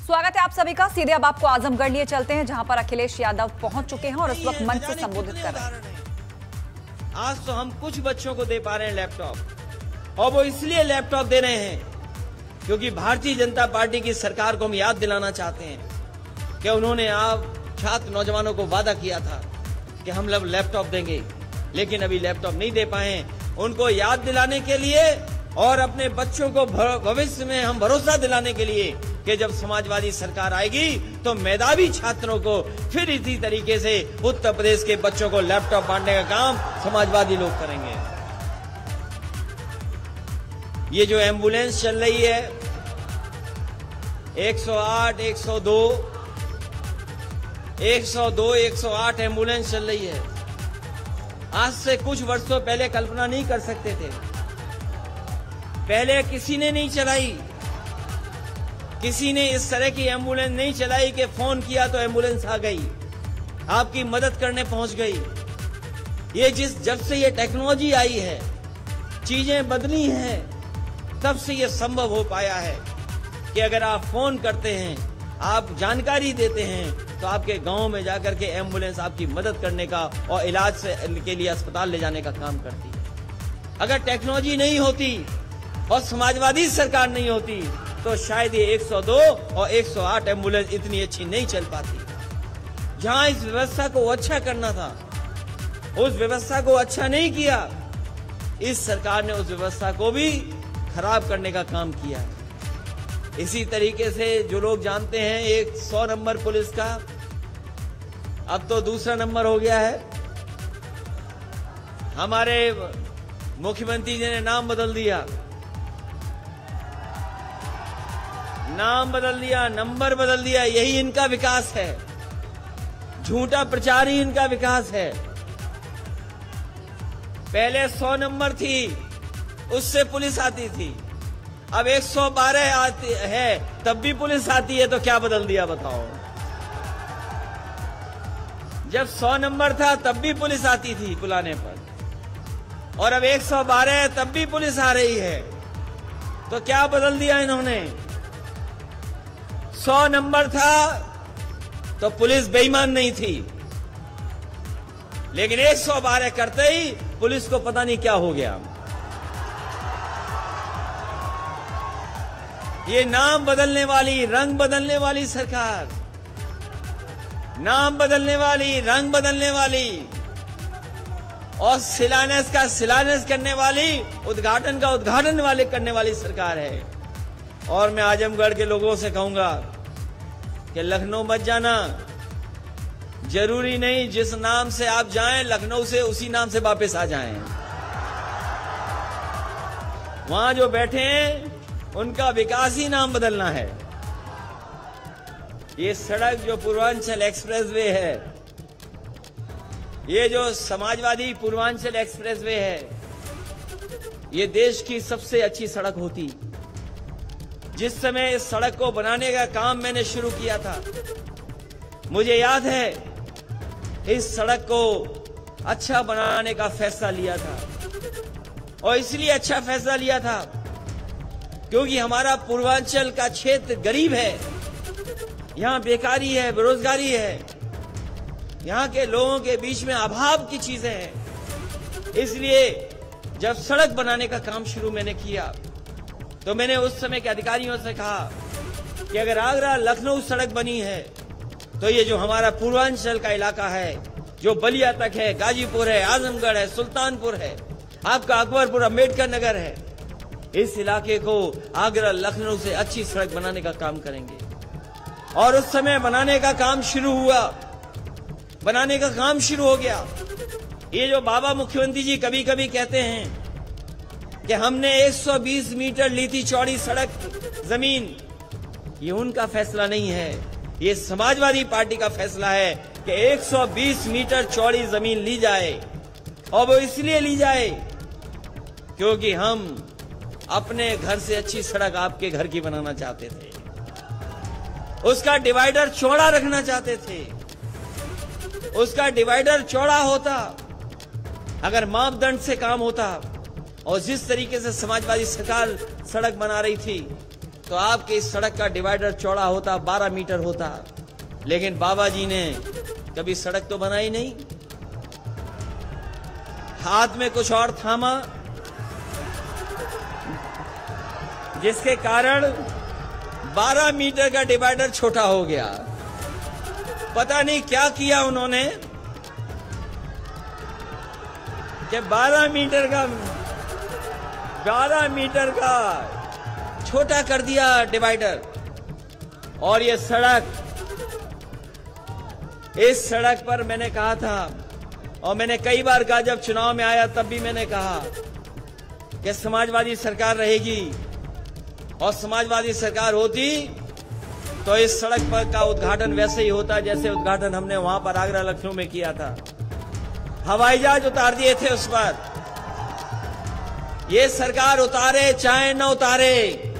स्वागत है आप सभी का। सीधे अब आपको आजमगढ़ लिए चलते हैं, जहां पर अखिलेश यादव पहुंच चुके हैं और इस वक्त मंच से संबोधित कर रहे हैं। आज तो हम कुछ बच्चों को दे पा रहे हैं लैपटॉप, और वो इसलिए लैपटॉप दे रहे हैं क्योंकि भारतीय जनता पार्टी की सरकार को हम याद दिलाना चाहते हैं कि उन्होंने आप छात्र नौजवानों को वादा किया था कि हम लोग लैपटॉप देंगे, लेकिन अभी लैपटॉप नहीं दे पाए। उनको याद दिलाने के लिए और अपने बच्चों को भविष्य में हम भरोसा दिलाने के लिए कि जब समाजवादी सरकार आएगी तो मेधावी छात्रों को फिर इसी तरीके से उत्तर प्रदेश के बच्चों को लैपटॉप बांटने का काम समाजवादी लोग करेंगे। ये जो एम्बुलेंस चल रही है 108, 108 एम्बुलेंस चल रही है। आज से कुछ वर्षों पहले कल्पना नहीं कर सकते थे। पहले किसी ने नहीं चलाई, किसी ने इस तरह की एम्बुलेंस नहीं चलाई कि फोन किया तो एम्बुलेंस आ गई, आपकी मदद करने पहुंच गई। ये जब से ये टेक्नोलॉजी आई है, चीजें बदली हैं, तब से ये संभव हो पाया है कि अगर आप फोन करते हैं, आप जानकारी देते हैं, तो आपके गांव में जाकर के एम्बुलेंस आपकी मदद करने का और इलाज के लिए अस्पताल ले जाने का काम करती है। अगर टेक्नोलॉजी नहीं होती और समाजवादी सरकार नहीं होती तो शायद ये 102 और 108 एम्बुलेंस इतनी अच्छी नहीं चल पाती। जहां इस व्यवस्था को अच्छा करना था, उस व्यवस्था को अच्छा नहीं किया। इस सरकार ने उस व्यवस्था को भी खराब करने का काम किया है। इसी तरीके से जो लोग जानते हैं, एक 100 नंबर पुलिस का अब तो दूसरा नंबर हो गया है। हमारे मुख्यमंत्री जी ने नाम बदल दिया, नंबर बदल दिया। यही इनका विकास है, झूठा प्रचार ही इनका विकास है। पहले 100 नंबर थी, उससे पुलिस आती थी, अब 112 आती है, तब भी पुलिस आती है। तो क्या बदल दिया बताओ? जब 100 नंबर था तब भी पुलिस आती थी बुलाने पर, और अब 112 है तब भी पुलिस आ रही है। तो क्या बदल दिया इन्होंने? 100 नंबर था तो पुलिस बेईमान नहीं थी, लेकिन 112 करते ही पुलिस को पता नहीं क्या हो गया। ये नाम बदलने वाली, रंग बदलने वाली सरकार, नाम बदलने वाली, रंग बदलने वाली, और शिलान्यास का शिलान्यास करने वाली, उद्घाटन का उद्घाटन वाले करने वाली सरकार है। और मैं आजमगढ़ के लोगों से कहूंगा कि लखनऊ मत जाना। जरूरी नहीं जिस नाम से आप जाएं, लखनऊ से उसी नाम से वापस आ जाएं। वहां जो बैठे हैं उनका विकास ही नाम बदलना है। ये सड़क जो पूर्वांचल एक्सप्रेसवे है, ये जो समाजवादी पूर्वांचल एक्सप्रेसवे है, ये देश की सबसे अच्छी सड़क होती। जिस समय इस सड़क को बनाने का काम मैंने शुरू किया था, मुझे याद है इस सड़क को अच्छा बनाने का फैसला लिया था। और इसलिए अच्छा फैसला लिया था क्योंकि हमारा पूर्वांचल का क्षेत्र गरीब है, यहां बेकारी है, बेरोजगारी है, यहां के लोगों के बीच में अभाव की चीजें हैं। इसलिए जब सड़क बनाने का काम शुरू मैंने किया तो मैंने उस समय के अधिकारियों से कहा कि अगर आगरा लखनऊ सड़क बनी है तो ये जो हमारा पूर्वांचल का इलाका है, जो बलिया तक है, गाजीपुर है, आजमगढ़ है, सुल्तानपुर है, आपका अकबरपुर, अम्बेडकर नगर है, इस इलाके को आगरा लखनऊ से अच्छी सड़क बनाने का काम करेंगे। और उस समय बनाने का काम शुरू हुआ, बनाने का काम शुरू हो गया। ये जो बाबा मुख्यमंत्री जी कभी कभी कहते हैं कि हमने 120 मीटर ली थी चौड़ी सड़क जमीन, ये उनका फैसला नहीं है, ये समाजवादी पार्टी का फैसला है कि 120 मीटर चौड़ी जमीन ली जाए। और वो इसलिए ली जाए क्योंकि हम अपने घर से अच्छी सड़क आपके घर की बनाना चाहते थे, उसका डिवाइडर चौड़ा रखना चाहते थे। उसका डिवाइडर चौड़ा होता अगर मापदंड से काम होता, और जिस तरीके से समाजवादी सरकार सड़क बना रही थी तो आपके इस सड़क का डिवाइडर चौड़ा होता 12 मीटर होता, लेकिन बाबा जी ने कभी सड़क तो बनाई नहीं। हाथ में कुछ और थामा, जिसके कारण 12 मीटर का डिवाइडर छोटा हो गया। पता नहीं क्या किया उन्होंने कि 12 मीटर का छोटा कर दिया डिवाइडर। और ये सड़क, इस सड़क पर मैंने कहा था, और मैंने कई बार कहा, जब चुनाव में आया तब भी मैंने कहा कि समाजवादी सरकार रहेगी, और समाजवादी सरकार होती तो इस सड़क पर का उद्घाटन वैसे ही होता जैसे उद्घाटन हमने वहां पर आगरा लखनऊ में किया था। हवाई जहाज उतार दिए थे उस पर। ये सरकार उतारे चाहे न उतारे,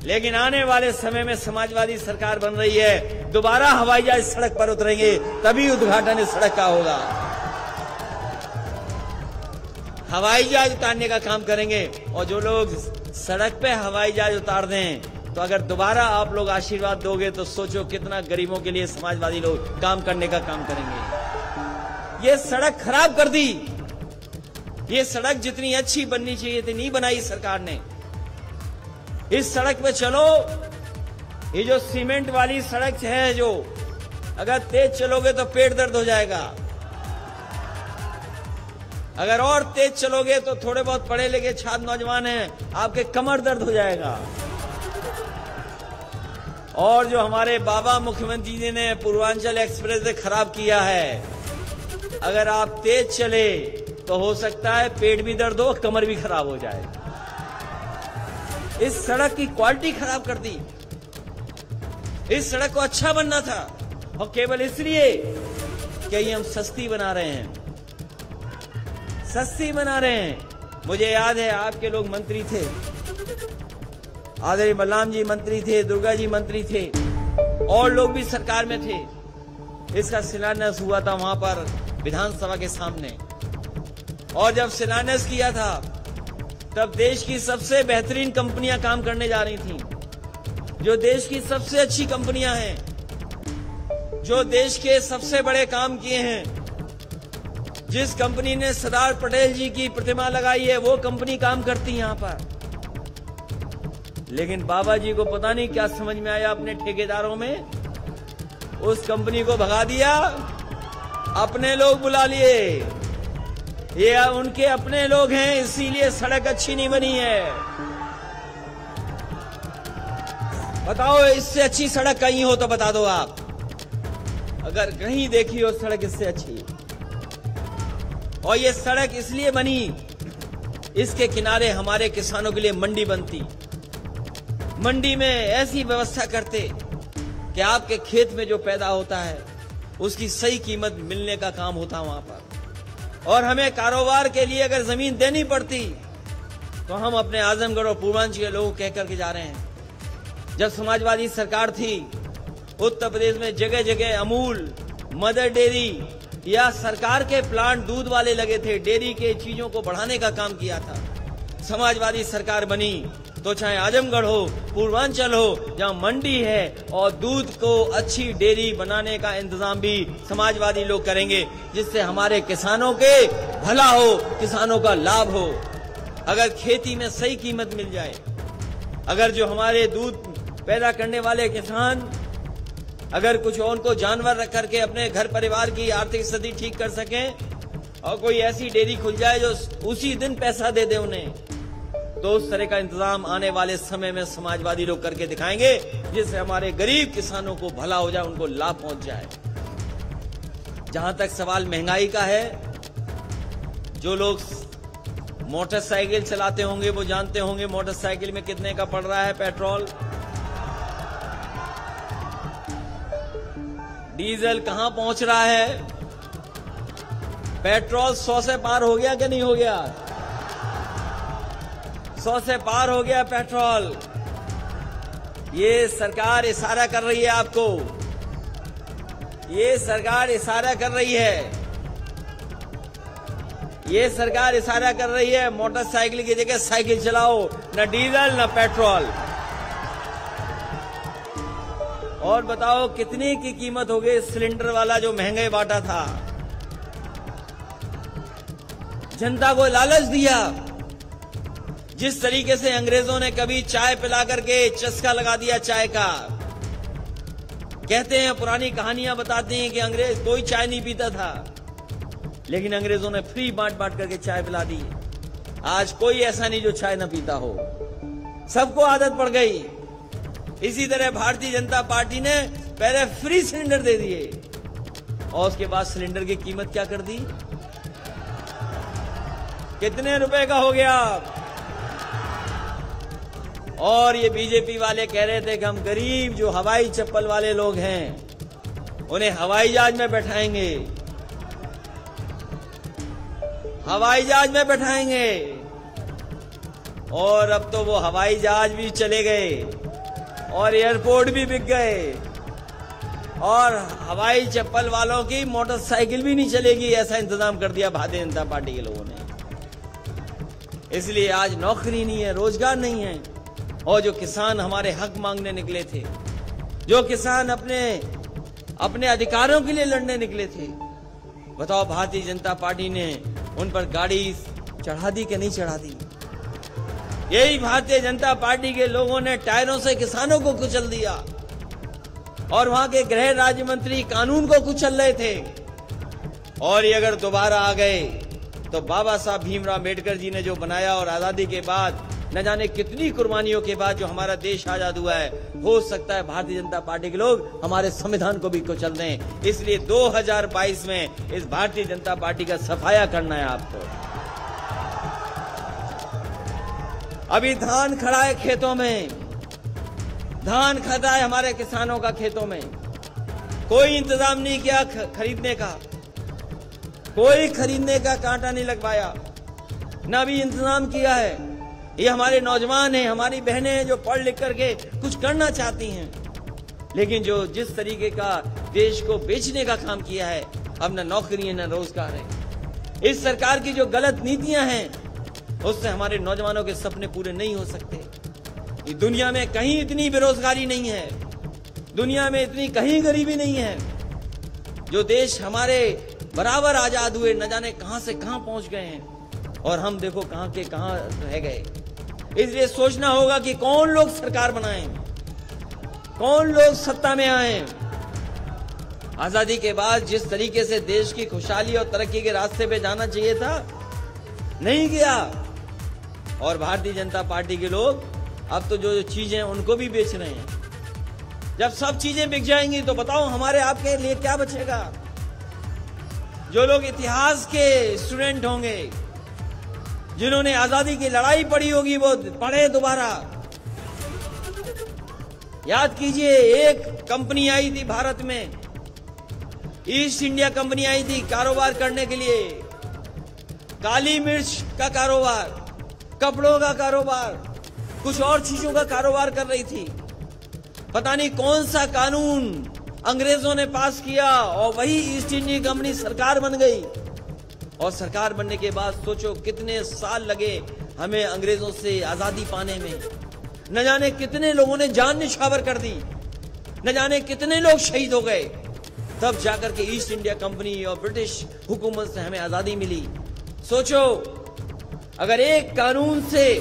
लेकिन आने वाले समय में समाजवादी सरकार बन रही है, दोबारा हवाई जहाज सड़क पर उतरेंगे, तभी उद्घाटन इस सड़क का होगा। हवाई जहाज उतारने का काम करेंगे, और जो लोग सड़क पे हवाई जहाज उतार दें, तो अगर दोबारा आप लोग आशीर्वाद दोगे तो सोचो कितना गरीबों के लिए समाजवादी लोग काम करने का काम करेंगे। ये सड़क खराब कर दी। ये सड़क जितनी अच्छी बननी चाहिए थी नहीं बनाई सरकार ने। इस सड़क पे चलो, ये जो सीमेंट वाली सड़क है, जो अगर तेज चलोगे तो पेट दर्द हो जाएगा, अगर और तेज चलोगे तो थोड़े बहुत पढ़े लिखे छात्र नौजवान हैं, आपके कमर दर्द हो जाएगा। और जो हमारे बाबा मुख्यमंत्री जी ने पूर्वांचल एक्सप्रेस वे खराब किया है, अगर आप तेज चले तो हो सकता है पेट भी दर्द हो, कमर भी खराब हो जाए। इस सड़क की क्वालिटी खराब कर दी। इस सड़क को अच्छा बनना था, और केवल इसलिए कि ये हम सस्ती बना रहे हैं, सस्ती बना रहे हैं। मुझे याद है आपके लोग मंत्री थे, आदरणीय बलराम जी मंत्री थे, दुर्गा जी मंत्री थे, और लोग भी सरकार में थे। इसका शिलान्यास हुआ था वहां पर विधानसभा के सामने, और जब शिलान्यास किया था तब देश की सबसे बेहतरीन कंपनियां काम करने जा रही थीं, जो देश की सबसे अच्छी कंपनियां हैं, जो देश के सबसे बड़े काम किए हैं। जिस कंपनी ने सरदार पटेल जी की प्रतिमा लगाई है, वो कंपनी काम करती है यहां पर। लेकिन बाबा जी को पता नहीं क्या समझ में आया, अपने ठेकेदारों में उस कंपनी को भगा दिया, अपने लोग बुला लिए। ये उनके अपने लोग हैं, इसीलिए सड़क अच्छी नहीं बनी है। बताओ, इससे अच्छी सड़क कहीं हो तो बता दो आप, अगर कहीं देखी हो सड़क इससे अच्छी। और ये सड़क इसलिए बनी, इसके किनारे हमारे किसानों के लिए मंडी बनती, मंडी में ऐसी व्यवस्था करते कि आपके खेत में जो पैदा होता है उसकी सही कीमत मिलने का काम होता वहां पर। और हमें कारोबार के लिए अगर जमीन देनी पड़ती तो हम अपने आजमगढ़ और पूर्वांचल के लोगों कह करके जा रहे हैं। जब समाजवादी सरकार थी, उत्तर प्रदेश में जगह जगह अमूल, मदर डेयरी या सरकार के प्लांट दूध वाले लगे थे, डेयरी के चीजों को बढ़ाने का काम किया था। समाजवादी सरकार बनी तो चाहे आजमगढ़ हो, पूर्वांचल हो, जहां मंडी है और दूध को अच्छी डेयरी बनाने का इंतजाम भी समाजवादी लोग करेंगे, जिससे हमारे किसानों के भला हो, किसानों का लाभ हो। अगर खेती में सही कीमत मिल जाए, अगर जो हमारे दूध पैदा करने वाले किसान अगर कुछ उनको जानवर रख करके अपने घर परिवार की आर्थिक स्थिति ठीक कर सकें, और कोई ऐसी डेयरी खुल जाए जो उसी दिन पैसा दे दे उन्हें, तो उस तरह का इंतजाम आने वाले समय में समाजवादी लोग करके दिखाएंगे, जिससे हमारे गरीब किसानों को भला हो जाए, उनको लाभ पहुंच जाए। जहां तक सवाल महंगाई का है, जो लोग मोटरसाइकिल चलाते होंगे वो जानते होंगे मोटरसाइकिल में कितने का पड़ रहा है पेट्रोल, डीजल कहां पहुंच रहा है। पेट्रोल 100 से पार हो गया कि नहीं हो गया? 100 से पार हो गया पेट्रोल। ये सरकार इशारा कर रही है आपको, ये सरकार इशारा कर रही है, ये सरकार इशारा कर रही है मोटरसाइकिल की जगह साइकिल चलाओ, न डीजल न पेट्रोल। और बताओ कितने की कीमत हो गई सिलेंडर वाला जो महंगे बांटा था। जनता को लालच दिया। जिस तरीके से अंग्रेजों ने कभी चाय पिला करके चस्का लगा दिया चाय का। कहते हैं, पुरानी कहानियां बताते हैं कि अंग्रेज कोई चाय नहीं पीता था, लेकिन अंग्रेजों ने फ्री बांट बांट करके चाय पिला दी। आज कोई ऐसा नहीं जो चाय ना पीता हो, सबको आदत पड़ गई। इसी तरह भारतीय जनता पार्टी ने पहले फ्री सिलेंडर दे दिए और उसके बाद सिलेंडर की कीमत क्या कर दी, कितने रुपए का हो गया। और ये बीजेपी वाले कह रहे थे कि हम गरीब जो हवाई चप्पल वाले लोग हैं उन्हें हवाई जहाज में बैठाएंगे, हवाई जहाज में बैठाएंगे। और अब तो वो हवाई जहाज भी चले गए और एयरपोर्ट भी बिक गए और हवाई चप्पल वालों की मोटरसाइकिल भी नहीं चलेगी, ऐसा इंतजाम कर दिया भारतीय जनता पार्टी के लोगों ने। इसलिए आज नौकरी नहीं है, रोजगार नहीं है। और जो किसान हमारे हक मांगने निकले थे, जो किसान अपने अधिकारों के लिए लड़ने निकले थे, बताओ भारतीय जनता पार्टी ने उन पर गाड़ी चढ़ा दी कि नहीं चढ़ा दी। यही भारतीय जनता पार्टी के लोगों ने टायरों से किसानों को कुचल दिया और वहां के गृह राज्य मंत्री कानून को कुचल रहे थे। और ये अगर दोबारा आ गए तो बाबा साहब भीमराव अम्बेडकर जी ने जो बनाया और आजादी के बाद न जाने कितनी कुर्बानियों के बाद जो हमारा देश आजाद हुआ है, हो सकता है भारतीय जनता पार्टी के लोग हमारे संविधान को भी कुचल दें। इसलिए 2022 में इस भारतीय जनता पार्टी का सफाया करना है आपको। अभी धान खड़ा है खेतों में, धान खड़ा है हमारे किसानों का खेतों में, कोई इंतजाम नहीं किया खरीदने का, कोई खरीदने का कांटा नहीं लगवाया, ना भी इंतजाम किया है। ये हमारे नौजवान हैं, हमारी बहनें हैं जो पढ़ लिख करके कुछ करना चाहती हैं, लेकिन जो जिस तरीके का देश को बेचने का काम किया है, अब न नौकरी है न रोजगार है। इस सरकार की जो गलत नीतियां हैं उससे हमारे नौजवानों के सपने पूरे नहीं हो सकते। ये दुनिया में कहीं इतनी बेरोजगारी नहीं है, दुनिया में इतनी कहीं गरीबी नहीं है। जो देश हमारे बराबर आजाद हुए न जाने कहां से कहां पहुंच गए हैं और हम देखो कहां के कहां रह गए। इसलिए सोचना होगा कि कौन लोग सरकार बनाएं, कौन लोग सत्ता में आए। आजादी के बाद जिस तरीके से देश की खुशहाली और तरक्की के रास्ते पे जाना चाहिए था, नहीं गया। और भारतीय जनता पार्टी के लोग अब तो जो चीजें उनको भी बेच रहे हैं। जब सब चीजें बिक जाएंगी तो बताओ हमारे आपके लिए क्या बचेगा। जो लोग इतिहास के स्टूडेंट होंगे, जिन्होंने आजादी की लड़ाई पढ़ी होगी, वो पढ़े दोबारा। याद कीजिए, एक कंपनी आई थी भारत में, ईस्ट इंडिया कंपनी आई थी कारोबार करने के लिए। काली मिर्च का कारोबार, कपड़ों का कारोबार, कुछ और चीजों का कारोबार कर रही थी। पता नहीं कौन सा कानून अंग्रेजों ने पास किया और वही ईस्ट इंडिया कंपनी सरकार बन गई। और सरकार बनने के बाद सोचो कितने साल लगे हमें अंग्रेजों से आजादी पाने में। न जाने कितने लोगों ने जान निछावर कर दी, न जाने कितने लोग शहीद हो गए, तब जाकर के ईस्ट इंडिया कंपनी और ब्रिटिश हुकूमत से हमें आजादी मिली। सोचो, अगर एक कानून से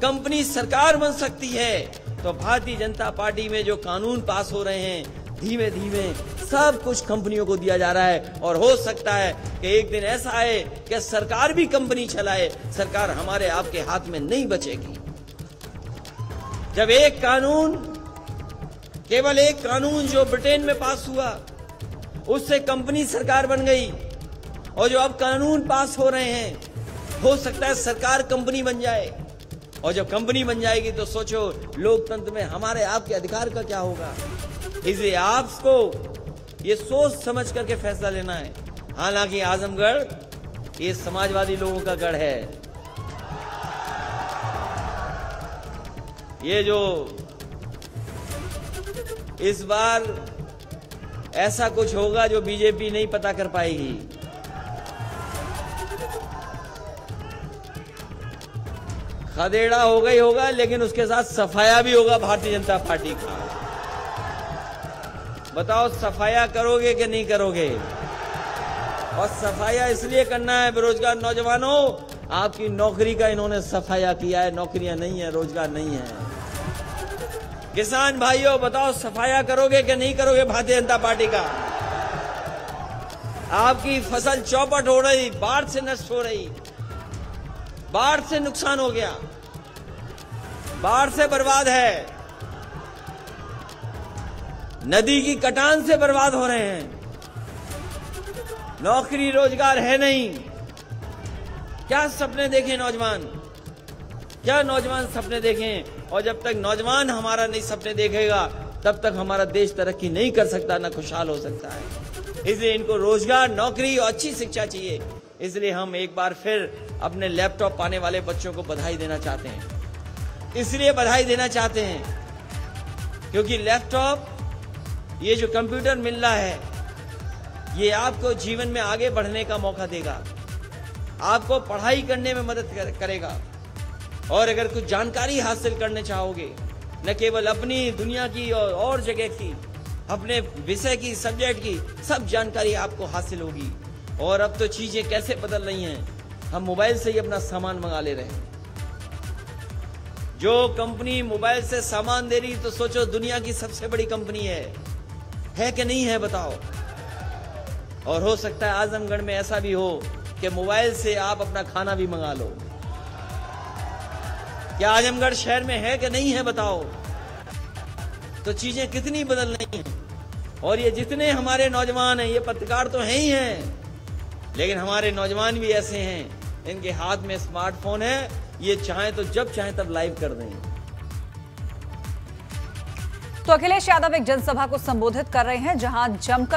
कंपनी सरकार बन सकती है, तो भारतीय जनता पार्टी में जो कानून पास हो रहे हैं, धीमे धीमे सब कुछ कंपनियों को दिया जा रहा है। और हो सकता है कि एक दिन ऐसा आए कि सरकार भी कंपनी चलाए, सरकार हमारे आपके हाथ में नहीं बचेगी। जब एक कानून, केवल एक कानून जो ब्रिटेन में पास हुआ, उससे कंपनी सरकार बन गई, और जो अब कानून पास हो रहे हैं, हो सकता है सरकार कंपनी बन जाए। और जब कंपनी बन जाएगी तो सोचो लोकतंत्र में हमारे आपके अधिकार का क्या होगा। इसलिए आपको ये सोच समझ करके फैसला लेना है। हालांकि आजमगढ़ ये समाजवादी लोगों का गढ़ है। ये जो इस बार ऐसा कुछ होगा जो बीजेपी नहीं पता कर पाएगी। खदेड़ा होगा ही होगा, लेकिन उसके साथ सफाया भी होगा भारतीय जनता पार्टी का। बताओ सफाया करोगे कि नहीं करोगे? और सफाया इसलिए करना है बेरोजगार नौजवानों, आपकी नौकरी का इन्होंने सफाया किया है, नौकरियां नहीं है, रोजगार नहीं है। किसान भाइयों बताओ सफाया करोगे कि नहीं करोगे भारतीय जनता पार्टी का? आपकी फसल चौपट हो रही, बाढ़ से नष्ट हो रही, बाढ़ से नुकसान हो गया, बाढ़ से बर्बाद है, नदी की कटान से बर्बाद हो रहे हैं, नौकरी रोजगार है नहीं। क्या सपने देखें नौजवान, क्या नौजवान सपने देखें? और जब तक नौजवान हमारा नहीं सपने देखेगा तब तक हमारा देश तरक्की नहीं कर सकता, ना खुशहाल हो सकता है। इसलिए इनको रोजगार, नौकरी और अच्छी शिक्षा चाहिए। इसलिए हम एक बार फिर अपने लैपटॉप पाने वाले बच्चों को बधाई देना चाहते हैं। इसलिए बधाई देना चाहते हैं क्योंकि लैपटॉप, ये जो कंप्यूटर मिल रहा है, ये आपको जीवन में आगे बढ़ने का मौका देगा, आपको पढ़ाई करने में मदद करेगा। और अगर कुछ जानकारी हासिल करने चाहोगे, न केवल अपनी दुनिया की और जगह की, अपने विषय की, सब्जेक्ट की, सब जानकारी आपको हासिल होगी। और अब तो चीजें कैसे बदल रही हैं, हम मोबाइल से ही अपना सामान मंगा ले रहे हैं। जो कंपनी मोबाइल से सामान दे रही, तो सोचो दुनिया की सबसे बड़ी कंपनी है कि नहीं है बताओ? और हो सकता है आजमगढ़ में ऐसा भी हो कि मोबाइल से आप अपना खाना भी मंगा लो। क्या आजमगढ़ शहर में है कि नहीं है बताओ? तो चीजें कितनी बदल रही हैं। और ये जितने हमारे नौजवान हैं, ये पत्रकार तो हैं ही हैं, लेकिन हमारे नौजवान भी ऐसे हैं, इनके हाथ में स्मार्टफोन है, ये चाहें तो जब चाहें तब लाइव कर दें। तो अखिलेश यादव एक जनसभा को संबोधित कर रहे हैं जहां जमकर